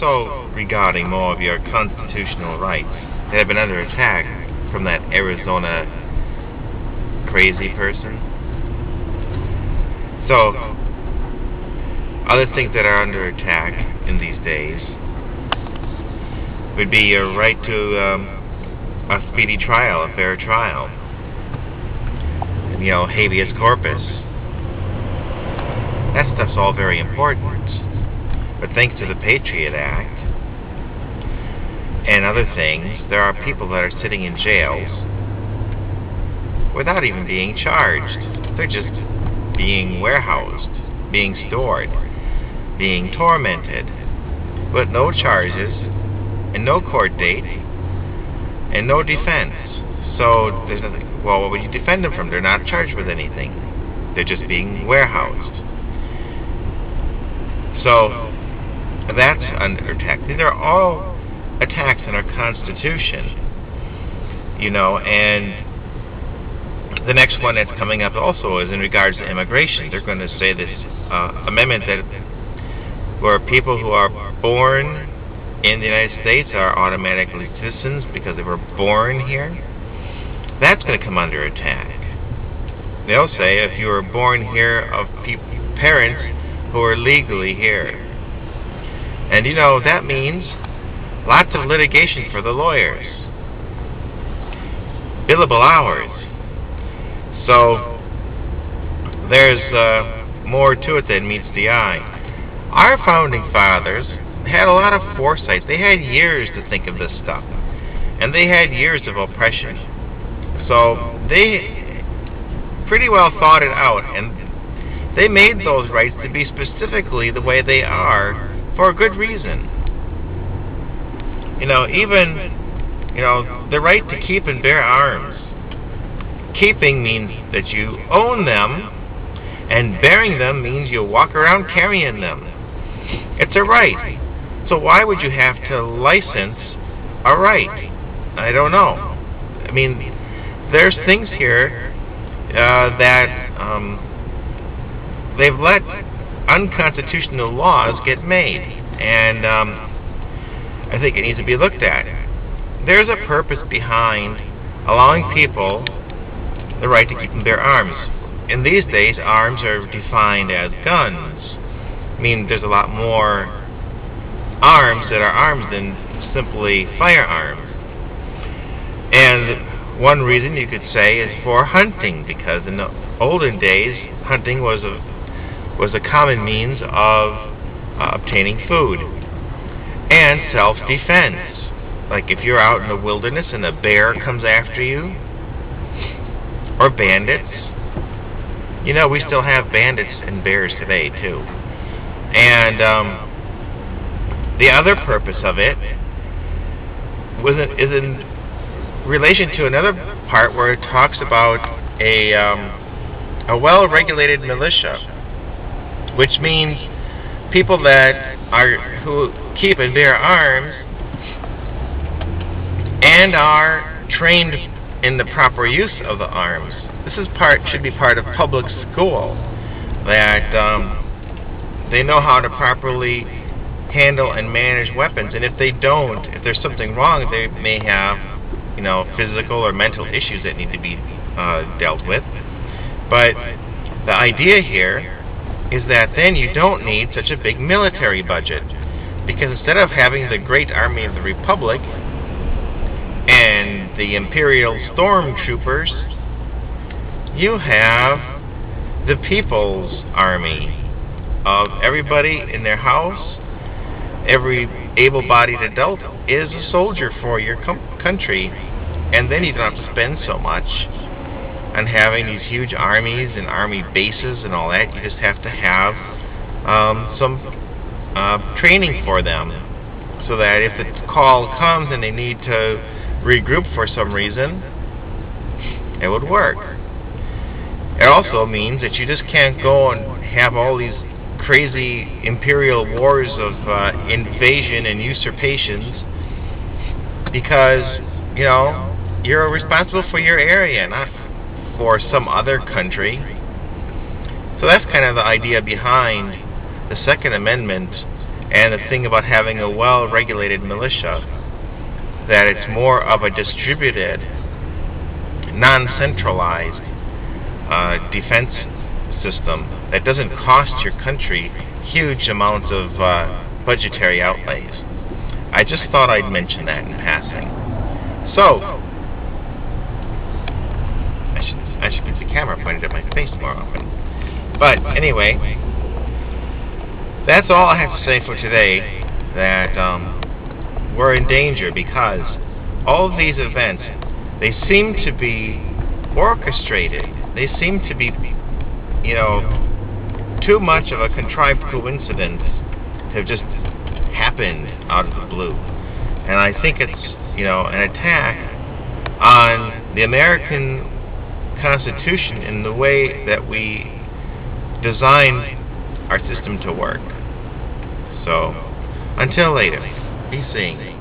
also regarding more of your constitutional rights that have been under attack from that Arizona crazy person. So, other things that are under attack in these days would be your right to a speedy trial, a fair trial. Habeas corpus. That stuff's all very important. But thanks to the Patriot Act and other things, there are people that are sitting in jails without even being charged. They're just being warehoused, being stored, being tormented, with no charges, and no court date, and no defense. So there's nothing. Well, what would you defend them from? They're not charged with anything. They're just being warehoused. So that's under attack. These are all attacks on our Constitution. And the next one that's coming up also is in regards to immigration. They're going to say this amendment that where people who are born in the United States are automatically citizens because they were born here. That's going to come under attack. They'll say if you were born here of parents who are legally here. And that means lots of litigation for the lawyers. Billable hours. So there's more to it than meets the eye. Our founding fathers had a lot of foresight. They had years to think of this stuff. And they had years of oppression. So they pretty well thought it out. And they made those rights to be specifically the way they are for a good reason. The right to keep and bear arms. Keeping means that you own them, and bearing them means you walk around carrying them. It's a right. So why would you have to license a right? I don't know. There's things here that they've let unconstitutional laws get made, and I think it needs to be looked at. There's a purpose behind allowing people the right to keep and bear arms. In these days, arms are defined as guns. There's a lot more arms that are arms than simply firearms. And one reason you could say is for hunting, because in the olden days, hunting was a common means of obtaining food and self-defense. Like if you're out in the wilderness and a bear comes after you, or bandits. We still have bandits and bears today too. And the other purpose of it is in relation to another part where it talks about a well-regulated militia, which means people who keep and bear arms and are trained in the proper use of the arms. This should be part of public school, that they know how to properly handle and manage weapons, and if they don't, if there's something wrong, they may have physical or mental issues that need to be dealt with. But the idea here is that then you don't need such a big military budget, because instead of having the great army of the Republic and the Imperial Stormtroopers, you have the People's Army of everybody in their house. Every able-bodied adult is a soldier for your country, and then you don't have to spend so much on having these huge armies and army bases and all that. You just have to have some training for them, so that if the call comes and they need to regroup for some reason, it would work. It also means that you just can't go and have all these crazy imperial wars of invasion and usurpations, because you're responsible for your area, not for some other country. So that's kind of the idea behind the Second Amendment And the thing about having a well-regulated militia, that it's more of a distributed, non-centralized defense system that doesn't cost your country huge amounts of budgetary outlays. I just thought I'd mention that in passing. So, I should get the camera pointed at my face more often. But anyway, that's all I have to say for today. That we're in danger because all of these events, they seem to be orchestrated. They seem to be, too much of a contrived coincidence to have just happened out of the blue. And I think it's, an attack on the American Constitution in the way that we design our system to work. So, until later, be seeing.